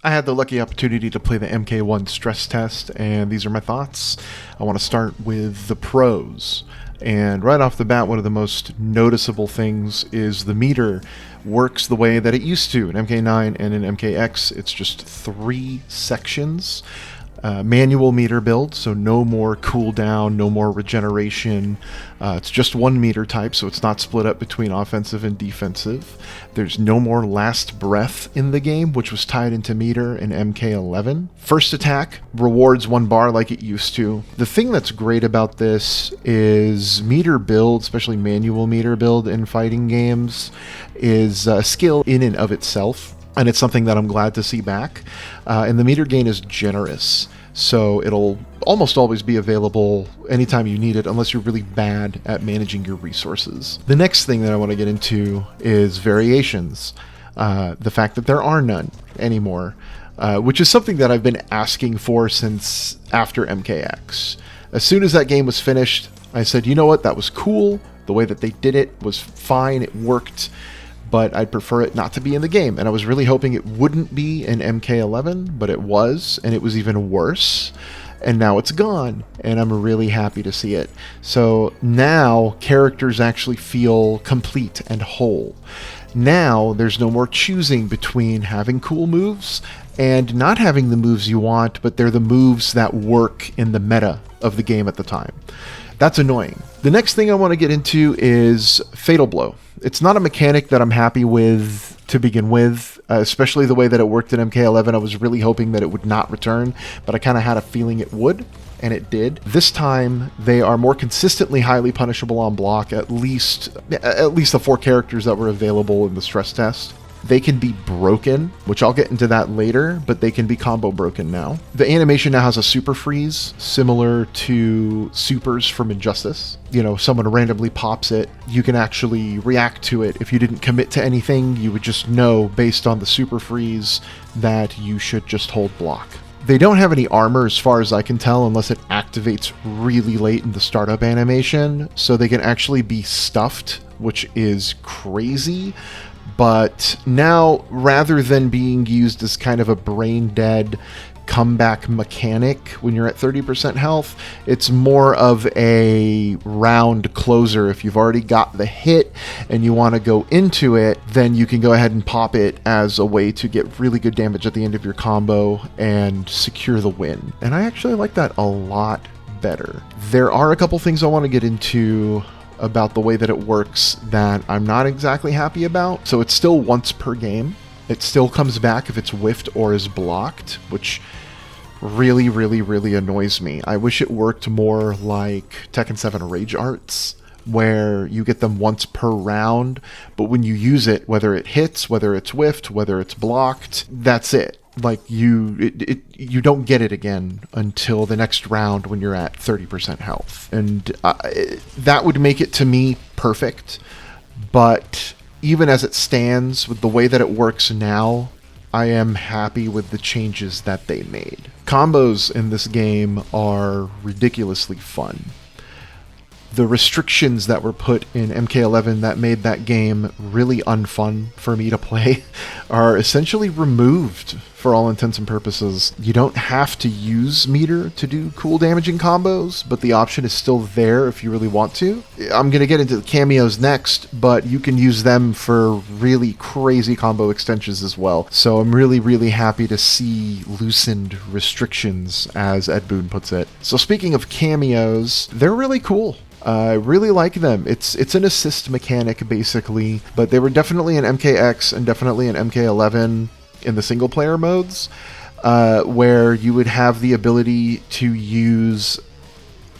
I had the lucky opportunity to play the MK1 stress test, and these are my thoughts. I want to start with the pros. And right off the bat, one of the most noticeable things is the meter works the way that it used to in MK9 and in MKX. It's just 3 sections. Manual meter build, so no more cooldown, no more regeneration. It's just one meter type, so it's not split up between offensive and defensive. There's no more last breath in the game, which was tied into meter in MK11. First attack rewards 1 bar like it used to. The thing that's great about this is meter build, especially manual meter build in fighting games, is a skill in and of itself. And it's something that I'm glad to see back. And the meter gain is generous, so it'll almost always be available anytime you need it, unless you're really bad at managing your resources. The next thing that I want to get into is variations. The fact that there are none anymore, which is something that I've been asking for since after MKX. As soon as that game was finished, I said, you know what, that was cool. The way that they did it was fine, it worked. But I'd prefer it not to be in the game. And I was really hoping it wouldn't be in MK11, but it was, and it was even worse. And now it's gone, and I'm really happy to see it. So now characters actually feel complete and whole. Now there's no more choosing between having cool moves and not having the moves you want, but they're the moves that work in the meta of the game at the time. That's annoying. The next thing I want to get into is Fatal Blow. It's not a mechanic that I'm happy with to begin with, especially the way that it worked in MK11. I was really hoping that it would not return, but I kind of had a feeling it would, and it did. This time, they are more consistently highly punishable on block, at least the 4 characters that were available in the stress test. They can be broken, which I'll get into that later, but they can be combo broken now. The animation now has a super freeze, similar to supers from Injustice. You know, someone randomly pops it, you can actually react to it. If you didn't commit to anything, you would just know, based on the super freeze, that you should just hold block. They don't have any armor as far as I can tell, unless it activates really late in the startup animation, so they can actually be stuffed, which is crazy. But now, rather than being used as kind of a brain-dead comeback mechanic when you're at 30% health, it's more of a round closer. If you've already got the hit and you want to go into it, then you can go ahead and pop it as a way to get really good damage at the end of your combo and secure the win. And I actually like that a lot better. There are a couple things I want to get into about the way that it works that I'm not exactly happy about. So it's still once per game. It still comes back if it's whiffed or is blocked, which really, really, really annoys me. I wish it worked more like Tekken 7 Rage Arts, where you get them once per round, but when you use it, whether it hits, whether it's whiffed, whether it's blocked, that's it. Like you don't get it again until the next round when you're at 30% health. And that would make it, to me, perfect. But even as it stands, with the way that it works now, I am happy with the changes that they made. Combos in this game are ridiculously fun. The restrictions that were put in MK11 that made that game really unfun for me to play are essentially removed for all intents and purposes. You don't have to use meter to do cool damaging combos, but the option is still there if you really want to. I'm going to get into the cameos next, but you can use them for really crazy combo extensions as well. So I'm really, really happy to see loosened restrictions, as Ed Boon puts it. So speaking of cameos, they're really cool. I really like them. It's an assist mechanic, basically, but they were definitely in MKX and definitely in MK11 in the single-player modes, where you would have the ability to use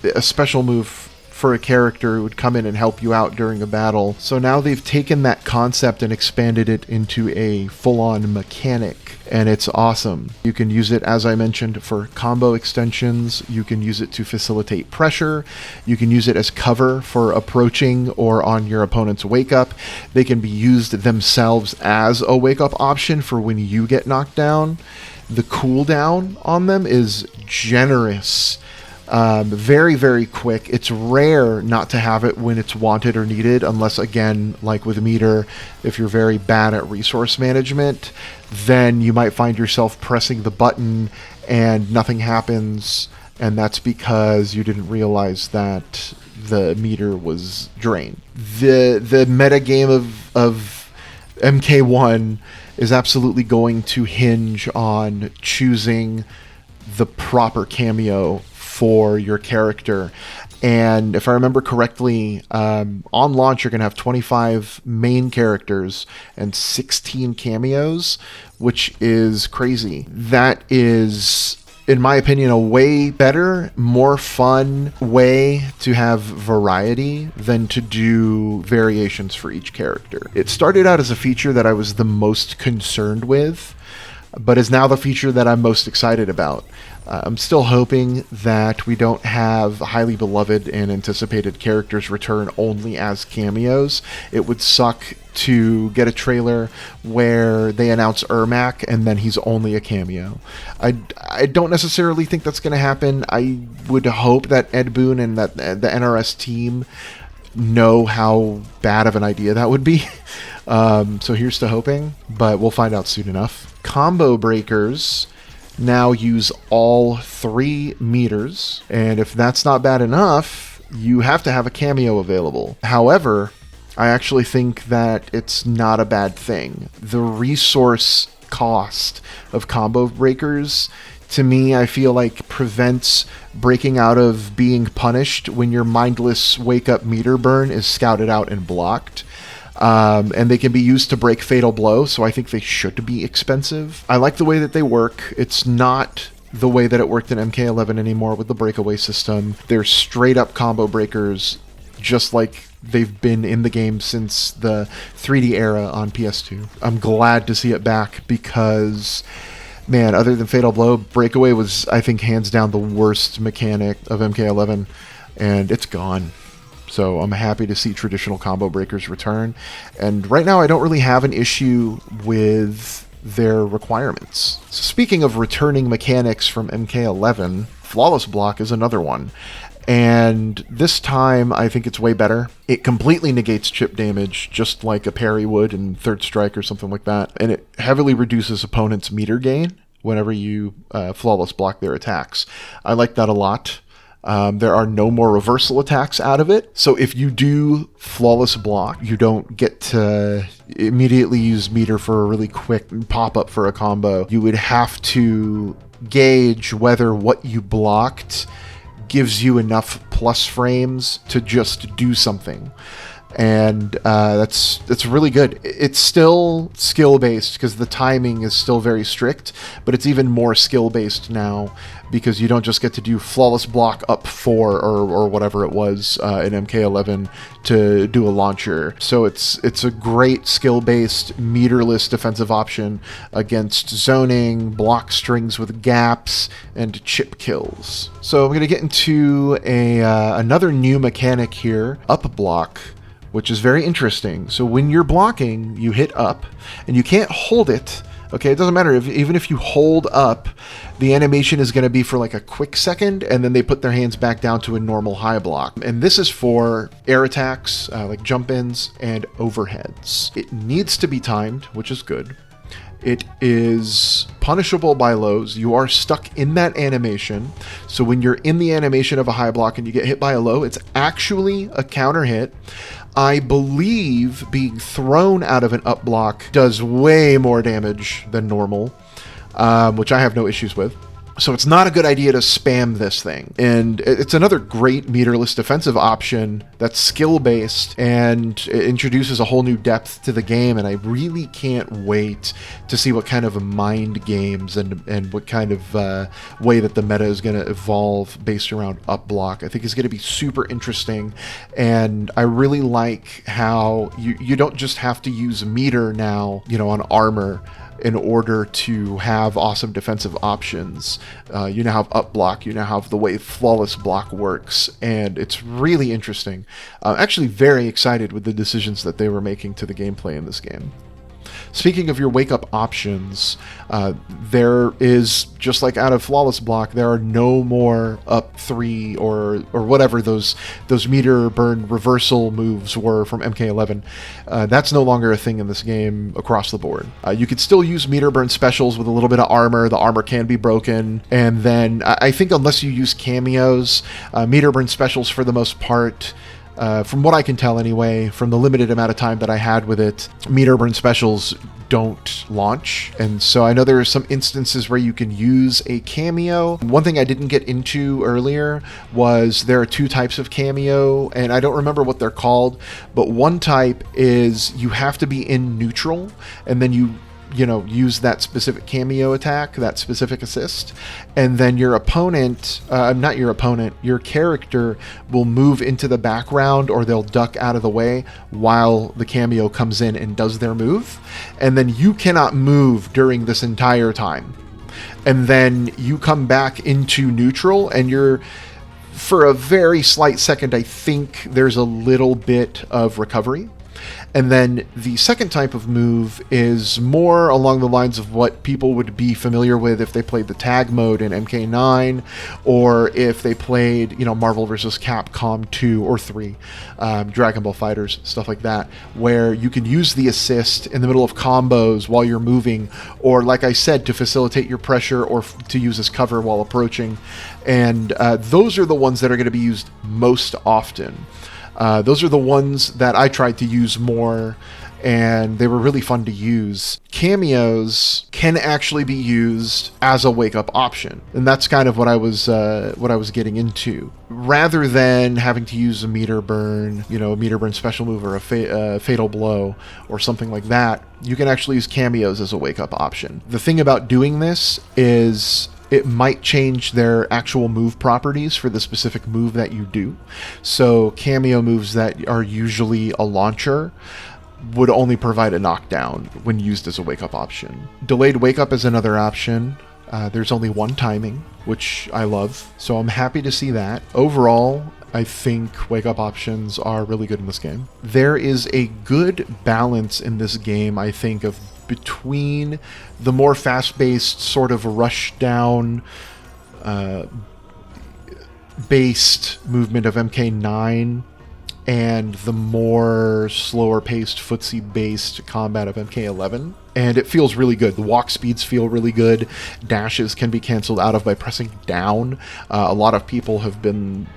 a special move for a character who would come in and help you out during a battle. So now they've taken that concept and expanded it into a full-on mechanic, and it's awesome. You can use it, as I mentioned, for combo extensions. You can use it to facilitate pressure. You can use it as cover for approaching or on your opponent's wake-up. They can be used themselves as a wake-up option for when you get knocked down. The cooldown on them is generous. Very, very quick. It's rare not to have it when it's wanted or needed, unless, again, like with meter, if you're very bad at resource management, then you might find yourself pressing the button and nothing happens, and that's because you didn't realize that the meter was drained. The meta game of MK1 is absolutely going to hinge on choosing the proper cameo for your character. And if I remember correctly, on launch you're going to have 25 main characters and 16 cameos, which is crazy. That is, in my opinion, a way better, more fun way to have variety than to do variations for each character. It started out as a feature that I was the most concerned with, but is now the feature that I'm most excited about. I'm still hoping that we don't have highly beloved and anticipated characters return only as cameos. It would suck to get a trailer where they announce Ermac and then he's only a cameo. I don't necessarily think that's going to happen. I would hope that Ed Boon and that the NRS team know how bad of an idea that would be. So here's to hoping, but we'll find out soon enough. Combo breakers now use all 3 meters, and if that's not bad enough, you have to have a cameo available. However, I actually think that it's not a bad thing. The resource cost of combo breakers, to me, I feel like prevents breaking out of being punished when your mindless wake-up meter burn is scouted out and blocked. And they can be used to break Fatal Blow, so I think they should be expensive. I like the way that they work. It's not the way that it worked in MK11 anymore with the breakaway system. They're straight-up combo breakers, just like they've been in the game since the 3D era on PS2. I'm glad to see it back because, man, other than Fatal Blow, breakaway was, I think, hands down the worst mechanic of MK11, and it's gone. So I'm happy to see traditional combo breakers return. And right now I don't really have an issue with their requirements. So speaking of returning mechanics from MK11, Flawless Block is another one. And this time I think it's way better. It completely negates chip damage, just like a parry would in Third Strike or something like that. And it heavily reduces opponents' meter gain whenever you Flawless Block their attacks. I like that a lot. There are no more reversal attacks out of it. So if you do Flawless Block, you don't get to immediately use meter for a really quick pop-up for a combo. You would have to gauge whether what you blocked gives you enough plus frames to just do something. And that's really good. It's still skill-based because the timing is still very strict, but it's even more skill-based now because you don't just get to do Flawless Block up 4 or whatever it was in MK11 to do a launcher. So it's a great skill-based meterless defensive option against zoning, block strings with gaps, and chip kills. So I'm going to get into another new mechanic here, Up Block, which is very interesting. So when you're blocking, you hit up, and you can't hold it. Okay, it doesn't matter. Even if you hold up, the animation is going to be for like a quick second, and then they put their hands back down to a normal high block. And this is for air attacks, like jump-ins and overheads. It needs to be timed, which is good. It is punishable by lows. You are stuck in that animation. So when you're in the animation of a high block and you get hit by a low, it's actually a counter hit. I believe being thrown out of an up block does way more damage than normal, which I have no issues with. So it's not a good idea to spam this thing. And it's another great meterless defensive option that's skill-based and it introduces a whole new depth to the game, and I really can't wait to see what kind of mind games and what kind of way that the meta is going to evolve based around up block. I think it's going to be super interesting, and I really like how you don't just have to use meter now, on armor in order to have awesome defensive options. You now have up block, you now have the way Flawless Block works, and it's really interesting. I'm actually very excited with the decisions that they were making to the gameplay in this game. Speaking of your wake-up options, there is, just like out of Flawless Block, there are no more up 3 or whatever those meter burn reversal moves were from MK11. That's no longer a thing in this game across the board. You could still use meter burn specials with a little bit of armor. The armor can be broken, and then I think unless you use Kameos, meter burn specials for the most part, from what I can tell anyway, from the limited amount of time that I had with it, meter burn specials don't launch. And so I know there are some instances where you can use a cameo. One thing I didn't get into earlier was there are 2 types of cameo, and I don't remember what they're called, but one type is you have to be in neutral, and then you use that specific cameo attack, that specific assist, and then your character will move into the background, or they'll duck out of the way while the cameo comes in and does their move, and then you cannot move during this entire time. And then you come back into neutral, and for a very slight second, I think there's a little bit of recovery. And then the second type of move is more along the lines of what people would be familiar with if they played the tag mode in MK9, or if they played, Marvel vs. Capcom 2 or 3, Dragon Ball Fighters, stuff like that, where you can use the assist in the middle of combos while you're moving, or like I said, to facilitate your pressure, or to use as cover while approaching. And those are the ones that are going to be used most often. Those are the ones that I tried to use more, and they were really fun to use. Cameos can actually be used as a wake-up option, and that's kind of what I was getting into. Rather than having to use a meter burn, a meter burn special move, or a fatal blow, or something like that, you can actually use cameos as a wake-up option. The thing about doing this is it might change their actual move properties for the specific move that you do. So cameo moves that are usually a launcher would only provide a knockdown when used as a wake-up option. Delayed wake-up is another option. There's only one timing, which I love, so I'm happy to see that. Overall, I think wake-up options are really good in this game. There is a good balance in this game, I think, of between the more fast-paced, sort of rush-down based movement of MK9 and the more slower-paced, footsie-based combat of MK11. And it feels really good. The walk speeds feel really good. Dashes can be canceled out of by pressing down. A lot of people have been,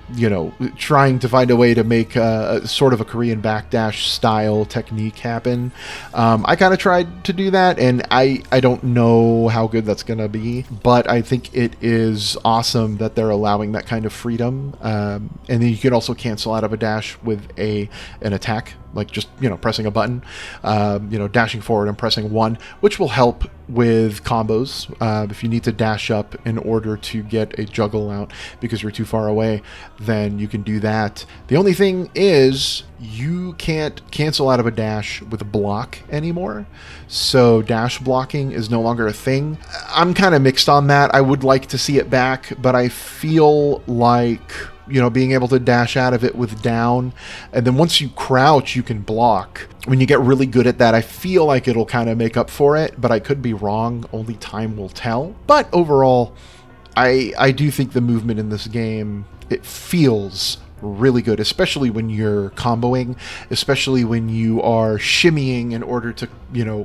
trying to find a way to make a sort of a Korean backdash style technique happen. I kind of tried to do that, and I don't know how good that's going to be, but I think it is awesome that they're allowing that kind of freedom. And then you can also cancel out of a dash with an attack, like just, pressing a button, dashing forward and pressing 1, which will help with combos. If you need to dash up in order to get a juggle out because you're too far away, then you can do that. The only thing is you can't cancel out of a dash with a block anymore. So dash blocking is no longer a thing. I'm kind of mixed on that. I would like to see it back, but I feel like being able to dash out of it with down, and then once you crouch, you can block. When you get really good at that, I feel like it'll kind of make up for it, but I could be wrong. Only time will tell. But overall, I do think the movement in this game, it feels really good, especially when you're comboing, especially when you are shimmying in order to,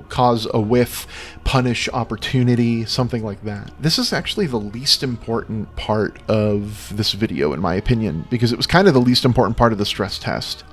cause a whiff, punish opportunity, something like that. This is actually the least important part of this video, in my opinion, because it was kind of the least important part of the stress test.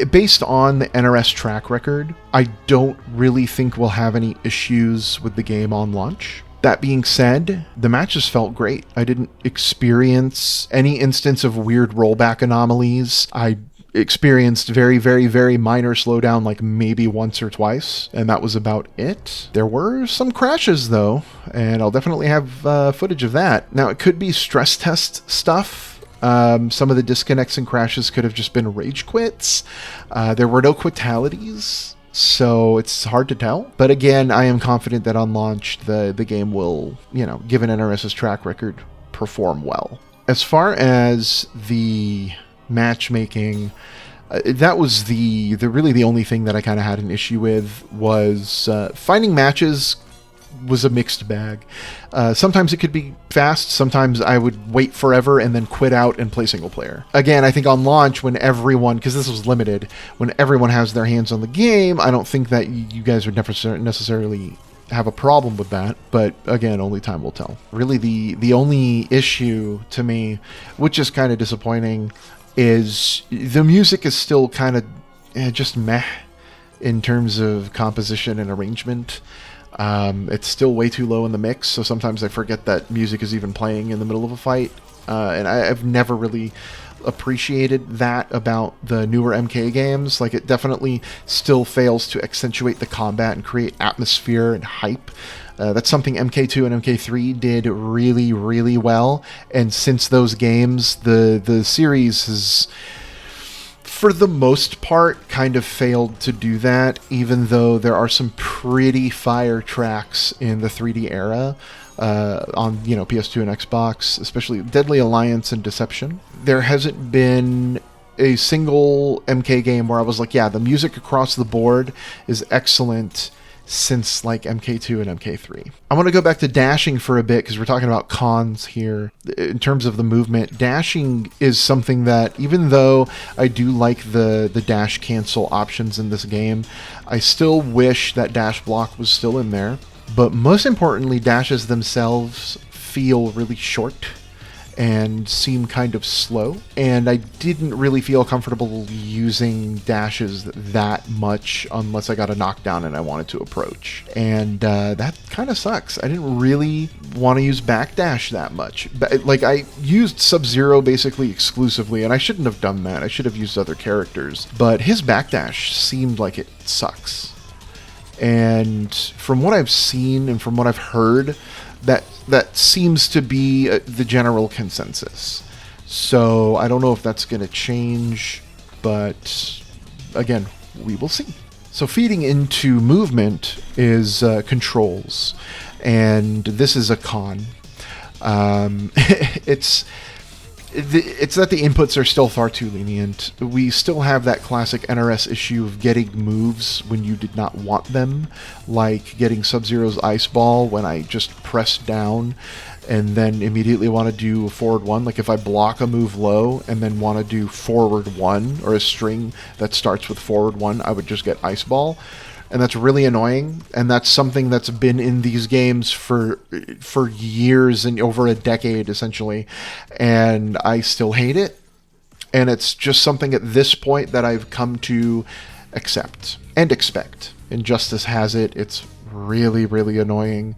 Based on the NRS track record, I don't really think we'll have any issues with the game on launch. That being said, the matches felt great. I didn't experience any instance of weird rollback anomalies. I experienced very, very, very minor slowdown, like maybe once or twice, and that was about it. There were some crashes, though, and I'll definitely have footage of that. Now, it could be stress test stuff. Some of the disconnects and crashes could have just been rage quits. There were no quitalities, so it's hard to tell. But again, I am confident that on launch, the game will, given NRS's track record, perform well. As far as the matchmaking, That was really the only thing that I kind of had an issue with was finding matches was a mixed bag. Sometimes it could be fast, sometimes I would wait forever and then quit out and play single player. Again, I think on launch when everyone, because this was limited, when everyone has their hands on the game, I don't think that you guys would necessarily have a problem with that, but again, only time will tell. Really the only issue to me, which is kind of disappointing, is the music is still kind of just meh in terms of composition and arrangement. It's still way too low in the mix, so sometimes I forget that music is even playing in the middle of a fight, and I've never really appreciated that about the newer MK games. Like, it definitely still fails to accentuate the combat and create atmosphere and hype. That's something MK2 and MK3 did really, really well, and since those games, the series has, for the most part, kind of failed to do that, even though there are some pretty fire tracks in the 3D era on PS2 and Xbox, especially Deadly Alliance and Deception. There hasn't been a single MK game where I was like, yeah, the music across the board is excellent since like MK2 and MK3. I want to go back to dashing for a bit because we're talking about cons here. In terms of the movement, dashing is something that, even though I do like the dash cancel options in this game, I still wish that dash block was still in there. But most importantly, dashes themselves feel really short and seem kind of slow, and I didn't really feel comfortable using dashes that much unless I got a knockdown and I wanted to approach, and that kind of sucks. I didn't really want to use backdash that much, but like, I used Sub-Zero basically exclusively, and I shouldn't have done that. I should have used other characters, but his backdash seemed like it sucks. And from what I've seen and from what I've heard, that seems to be the general consensus. So I don't know if that's going to change, but again, we will see. So feeding into movement is controls, and this is a con. It's that the inputs are still far too lenient. We still have that classic NRS issue of getting moves when you did not want them, like getting Sub-Zero's Ice Ball when I just press down and then immediately want to do a forward one. Like, if I block a move low and then want to do forward one, or a string that starts with forward one, I would just get Ice Ball. And that's really annoying, and that's something that's been in these games for years and over a decade, essentially, and I still hate it, and it's just something at this point that I've come to accept and expect. Injustice has it. It's really, really annoying.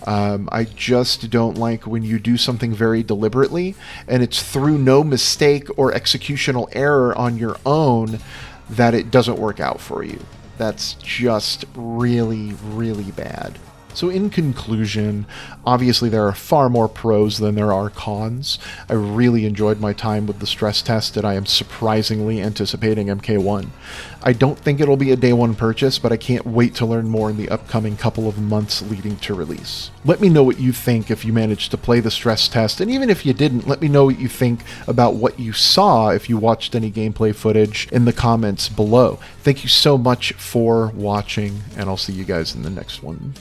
I just don't like when you do something very deliberately, and it's through no mistake or executional error on your own that it doesn't work out for you. That's just really, really bad. So in conclusion, obviously there are far more pros than there are cons. I really enjoyed my time with the stress test, and I am surprisingly anticipating MK1. I don't think it'll be a day one purchase, but I can't wait to learn more in the upcoming couple of months leading to release. Let me know what you think if you managed to play the stress test, and even if you didn't, let me know what you think about what you saw if you watched any gameplay footage in the comments below. Thank you so much for watching, and I'll see you guys in the next one.